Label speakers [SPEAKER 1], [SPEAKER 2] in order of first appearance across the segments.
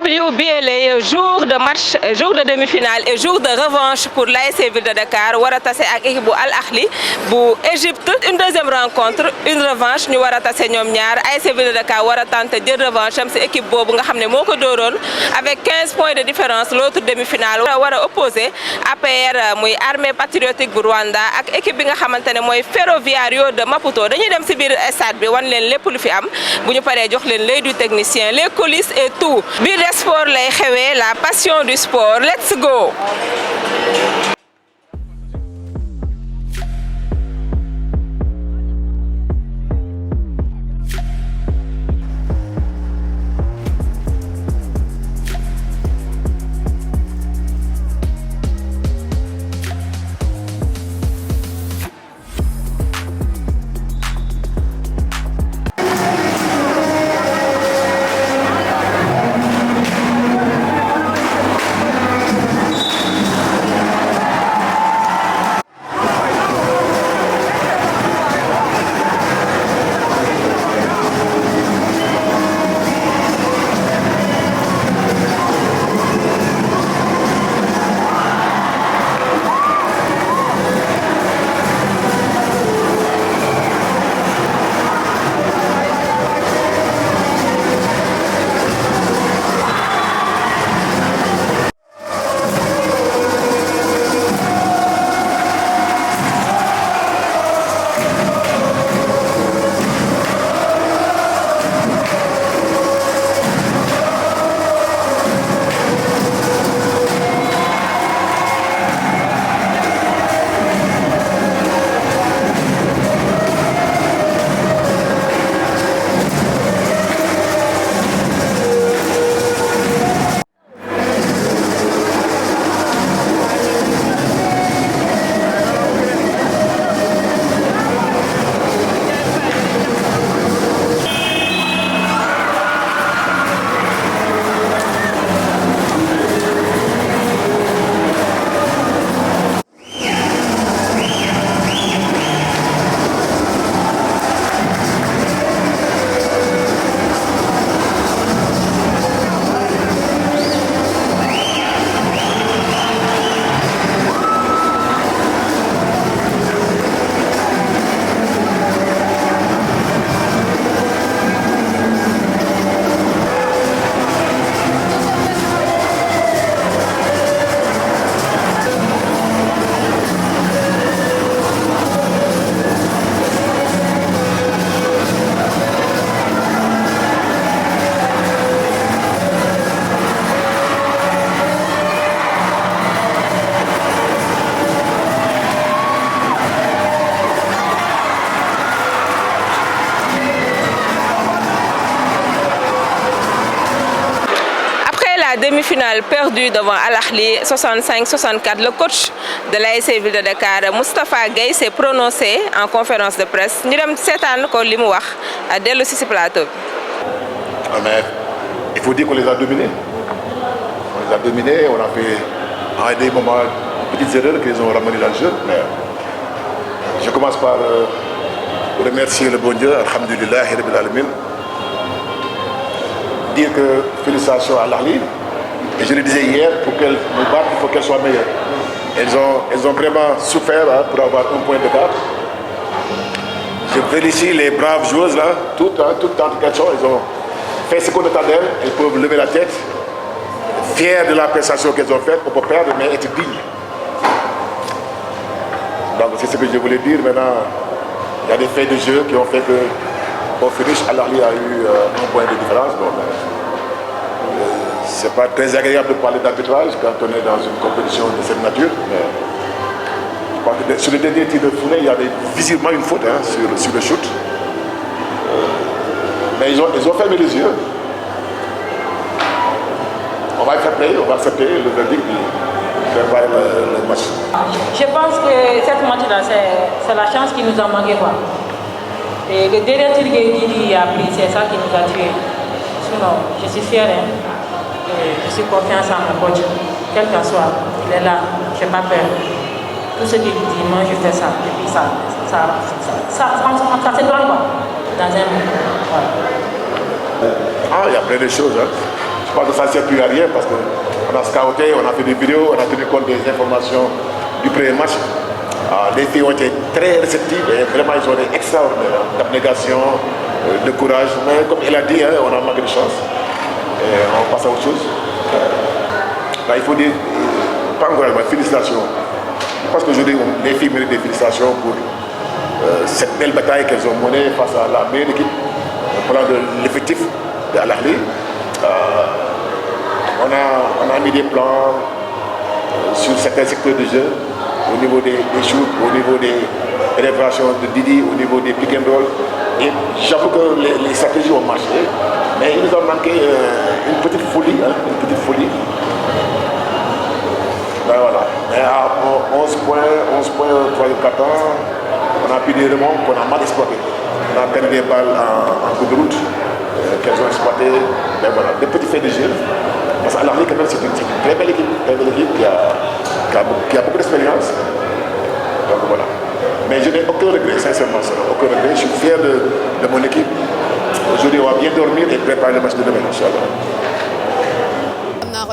[SPEAKER 1] WBLA jour de match jour de demi-finale et jour de revanche pour l'ASC Ville de Dakar war a tase ak équipe bu Al Ahli bu Égypte. Une deuxième rencontre une revanche ñu war a tase ñoom ñaar ASC Ville de Dakar war a tenter jël revanche am si équipe boobu nga xam ne moo ko dóoroon avec 15 points de différence l'autre demi-finale war a opposé APR muy armée patriotique bu Rwanda ak équipe bi nga xamante ne mooy Ferroviario de Maputo. Dañuy dem si biir stade bi wan leen lépp lu fi am bu ñu paree jox leen l'œil du technicien les coulisses et tout. Biir sport lay xewee la passion du sport let's go. Demi-finale perdue devant Al Ahli 65-64. Le coach de l'ASC Ville de Dakar, Moustapha Gueye, s'est prononcé en conférence de presse. Nous avons 7 ans qu'on l'a dit dès le plateau.
[SPEAKER 2] Mais il faut dire qu'on les a dominés. On les a dominés, on a fait à des moments de petites erreurs qu'ils ont ramené dans le jeu. Mais je commence par remercier le bon Dieu, Alhamdulillah, Rabbil Alamin. Dire que félicitations à Al Ahli. Et je le disais hier, pour qu'elle nous batte, il faut qu'elle soit meilleure. Elles ont vraiment souffert pour avoir un point de quart. Je félicite les braves joueuses là, toutes elles ont fait ce qu'on attend d'elles, elles peuvent lever la tête, fières de la prestation qu'elles ont faite, on peut perdre mais être digne. Donc c'est ce que je voulais dire. Maintenant, il y a des faits de jeu qui ont fait que au finish, Al Ahli a eu un point de différence. Donc, c'est pas très agréable de parler d'arbitrage quand on est dans une compétition de cette nature. Mais je crois que sur le dernier tir de Founé, il y avait visiblement une faute sur le shoot. Mais ils ont fermé les yeux. On va être prêt, on va accepter le verdict et préparer le match.
[SPEAKER 3] Je pense que cette match-là, c'est la chance qui nous a manqué. Quoi. Et le dernier tir qu'il a pris, c'est ça qui nous a tués. Sinon, je suis fier. Hein. Je suis confiance en mon coach. Quel qu'en soit, il est là, je n'ai pas peur. Tout ce qu'il dit, moi je fais ça. Et puis ça se donne quoi, dans un monde. Voilà.
[SPEAKER 2] Ah, il y a plein de choses. Hein. pense que ça ne sert plus à rien parce qu'on a scouté, on a fait des vidéos, on a tenu compte des informations du premier match. Les filles ont été très réceptives et vraiment ils ont été extraordinaires d'abnégation, de courage. Mais comme elle a dit, on a manqué de chance et on passe à autre chose. Là, il faut dire, pas encouragement, félicitations. Je pense qu'aujourd'hui, les filles méritent des félicitations pour cette belle bataille qu'elles ont menée face à la meilleure équipe au plan de l'effectif de Al Ahly. On a mis des plans sur certains secteurs de jeu, au niveau des shoots, au niveau des révélations de Didi, au niveau des pick and roll. Et j'avoue que les stratégies ont marché, mais il nous a manqué une petite folie, une petite folie. Ben voilà. Mais à 11 points, 3e quart-temps, on a pris des remontes qu'on a mal exploitées. On a perdu des balles en coup de route qu'elles ont exploitées. Ben voilà, des petits faits de jeu. Parce qu'Al Ahly, quand même, c'est une très belle équipe qui a beaucoup d'expérience. Donc voilà. Mais je n'ai aucun regret, sincèrement, aucun regret. Je suis fier de mon équipe. Aujourd'hui, on va bien dormir et préparer le match de demain, Inch'Allah.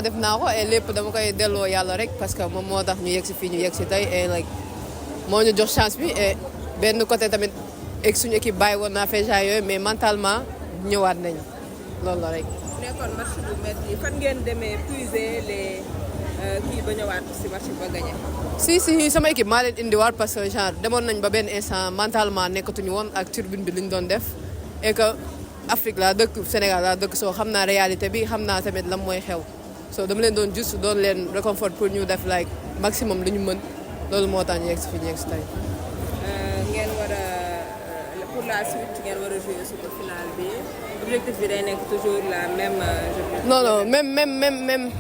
[SPEAKER 4] def naa ko et lépp dama koy delloo yàlla rek parce que moom moo tax ñu yegg si fii ñu yegg si tey et like moo ñu jox chance bi et benn côté tamit ak suñu équipe bàyyi woon naa déjà yooyu mais mentalement ñëwaat nañ loolu la rek.
[SPEAKER 1] nekkoon match bu métti fan ngeen demee puiser les kii ba ñëwaat si match ba gagné.
[SPEAKER 4] si sama équipe maa leen indiwaat parce que genre demoon nañ ba benn instant mentalement nekkatuñu woon ak turbine bi li ñu doon def et que Afrique laa dëkk Sénégal laa dëkk soo xam naa réalité bi xam naa tamit lan mooy xew. so dama leen doon juste doon leen réconfort pour ñu def like maximum lu ñu mën loolu moo tax ñu yegg si fi ñu yegg si tey.
[SPEAKER 1] ngeen war a pour la suite ngeen war a jouer sur le final bi objectif bi day nekk toujours la même.
[SPEAKER 4] non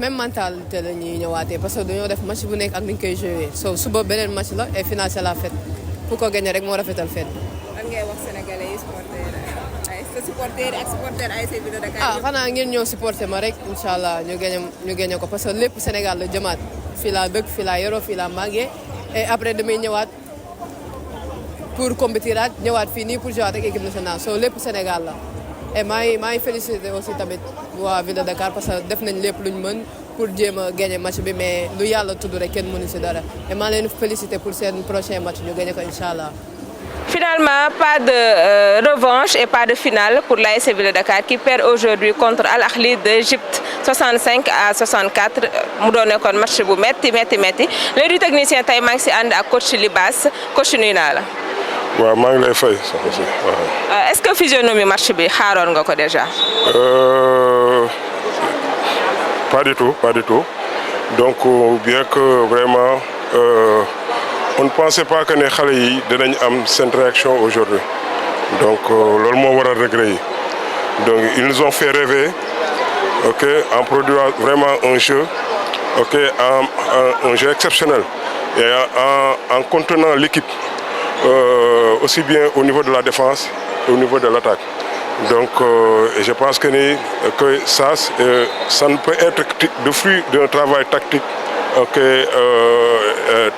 [SPEAKER 4] même mentalité la ñuy ñëwaatee parce que dañoo def match bu nekk ak ni ñu koy jouer so suba beneen match la et final c'est la fête pour ko gagner rek moo rafetal fête.
[SPEAKER 1] lan ngay wax sénégalais yi supporter ak supporter ASC Ville de Dakar.
[SPEAKER 4] xanaa ngeen ñëw supporter ma rek incha allah ñu gagné ko parce que lépp Sénégal la jëmaat fii laa dëkk fii laa yoroo fii laa màggee et après damay ñëwaat pour compétiraat ñëwaat fii nii pour jouer ak équipe nationale so lépp Sénégal la et maa ngi félicité aussi tamit waa Ville de Dakar parce que def nañ lépp luñ mën pour jéem a gagné match bi mais lu yàlla tudd rek kenn mënu si dara et maa leen félicité pour seen prochain match ñu gagné ko incha allah.
[SPEAKER 1] Finalement, pas de revanche et pas de finale pour l'ASC Ville de Dakar qui perd aujourd'hui contre Al Ahly d'Égypte 65-64 mu doon nekkoon match bu métti léegi du technicien tey maa ngi si ànd ak coach Libaas coach nuyu naa la.
[SPEAKER 5] waaw maa ngi lay fay.
[SPEAKER 1] est-ce que physionomie match bi xaaroon nga ko déjà.
[SPEAKER 5] Pas du tout donc bien que vraiment. On ne pensait pas que les Khalei dinañ am cette réaction aujourd'hui. Donc, loolu moo waral regret yi. Donc, ils nous ont fait rêver, ok, en produisant vraiment un jeu, ok, un jeu exceptionnel et en contenant l'équipe aussi bien au niveau de la défense et au niveau de l'attaque. Donc, je pense que ça ne peut être le fruit d'un travail tactique. Okay,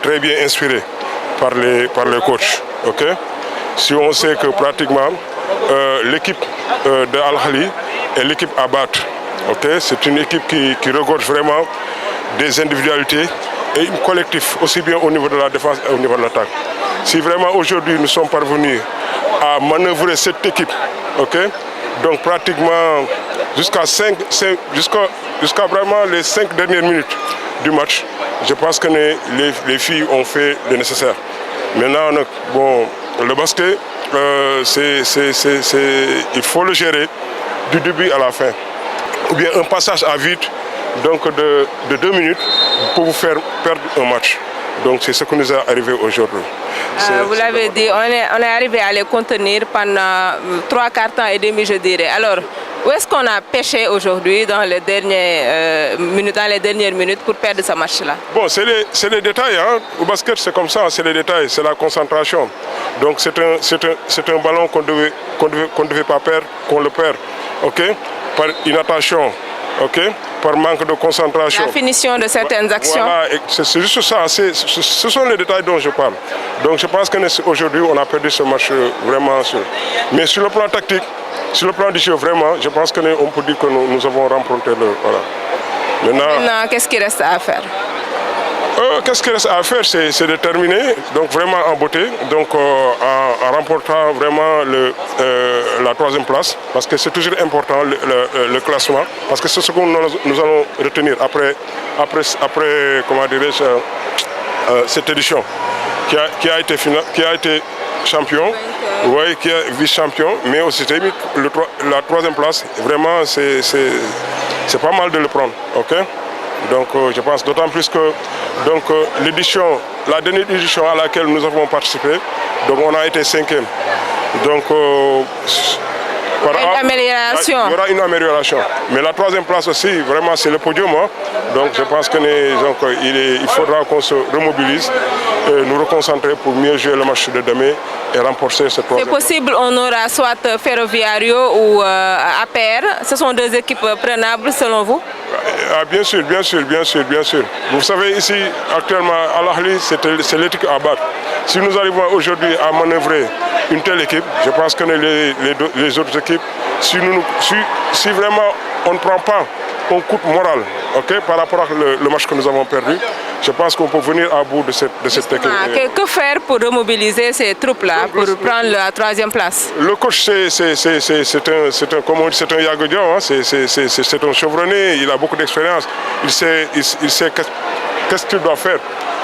[SPEAKER 5] très bien inspiré par les coachs. Okay? Si on sait que pratiquement l'équipe de Al Ahly est l'équipe à battre. Okay? C'est une équipe qui regorge vraiment des individualités et un collectif, aussi bien au niveau de la défense et au niveau de l'attaque. Si vraiment aujourd'hui nous sommes parvenus à manœuvrer cette équipe, okay? Donc pratiquement jusqu'à vraiment les 5 dernières minutes du match, je pense que les filles ont fait le nécessaire. Maintenant, bon, le basket, il faut le gérer du début à la fin. Ou bien un passage à vide donc de 2 minutes pour vous faire perdre un match. Donc c'est ce qui nous est arrivé aujourd'hui.
[SPEAKER 1] Vous l'avez dit, on est arrivé à les contenir pendant 3 quarts temps et demi, je dirais. Alors, où est-ce qu'on a pêché aujourd'hui dans les dernières minutes pour perdre ce match-là?
[SPEAKER 5] Bon, c'est les détails. Hein. Au basket, c'est comme ça, c'est les détails, c'est la concentration. Donc c'est un ballon qu'on devait pas perdre, qu'on le perd. Okay? Par inattention ok, par manque de concentration.
[SPEAKER 1] La finition de certaines actions.
[SPEAKER 5] Voilà, c'est juste ça, ce sont les détails dont je parle. Donc je pense qu'aujourd'hui, on a perdu ce match vraiment. Mais sur le plan tactique, sur le plan du jeu, vraiment, je pense qu'on peut dire que nous avons remporté le... Voilà.
[SPEAKER 1] Maintenant, qu'est-ce qu'il reste à faire?
[SPEAKER 5] Qu'est-ce qu'il reste à faire, c'est de terminer, donc vraiment en beauté, donc en remportant vraiment la 3e place, parce que c'est toujours important le classement, parce que c'est ce que nous allons retenir après comment dirais-je, cette édition, qui a été champion, oui, qui est vice-champion, mais aussi la 3e place, vraiment c'est pas mal de le prendre, ok? Donc je pense d'autant plus que la dernière édition à laquelle nous avons participé, donc on a été 5e. Donc
[SPEAKER 1] amélioration.
[SPEAKER 5] Il y aura une amélioration. Mais la 3e place aussi, vraiment c'est le podium. Hein. Donc je pense qu'il faudra qu'on se remobilise, nous reconcentrer pour mieux jouer le match de demain et remporter cette 3e.
[SPEAKER 1] C'est possible, on aura soit Ferroviario ou APR. Ce sont 2 équipes prenables selon vous?
[SPEAKER 5] Bien sûr. Vous savez, ici, actuellement, Al Ahly, c'est l'équipe à battre. Si nous arrivons aujourd'hui à manœuvrer une telle équipe, je pense que les autres équipes, si vraiment on ne prend pas un coup de morale, okay, par rapport au match que nous avons perdu, je pense qu'on peut venir à bout de cette équipe.
[SPEAKER 1] Que faire pour remobiliser ces troupes-là, pour prendre la 3e place?
[SPEAKER 5] Le coach, c'est un Yagodian, hein, c'est un chevronné, il a beaucoup d'expérience, il sait qu'est-ce qu'il doit faire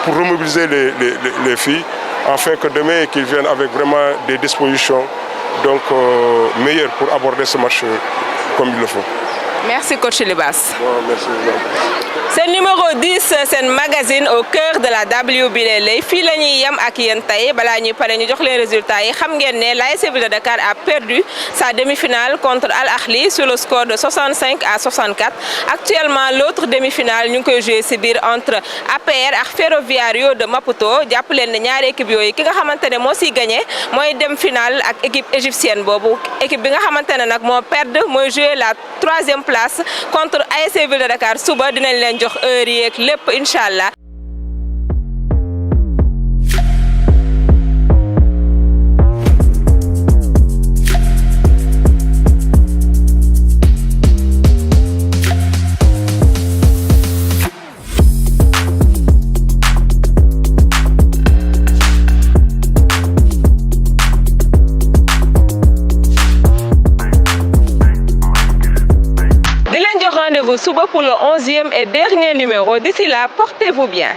[SPEAKER 5] pour remobiliser les filles, afin que demain, qu'ils viennent avec vraiment des dispositions meilleures pour aborder ce match comme il le faut.
[SPEAKER 1] Merci coach Libas.
[SPEAKER 5] Bon, merci.
[SPEAKER 1] C'est le numéro 10, c'est un magazine au cœur de la WBLA. Fii la ñuy yem ak yéen tey balaa ñuy pare ñu jox leen résultats yi xam ngeen ne l'ASC Ville de Dakar a perdu sa demi-finale contre Al Ahly sur le score de 65 à 64. Actuellement l'autre demi-finale ñu ngi koy jouer ci biir entre APR ak Ferroviario de Maputo. Jàpp leen ne ñaari équipe yooyu ki nga xamante ne moo ciy gagné mooy dem finale ak équipe égyptienne boobu. Équipe bi nga xamante ne nag moo perdre mooy jouer la 3e place contre ASC Ville de Dakar. Suba dinañ leen jox heure yi ak lépp inshallah. Rendez-vous suba pour le 11e et dernier numéro. D'ici là, portez-vous bien.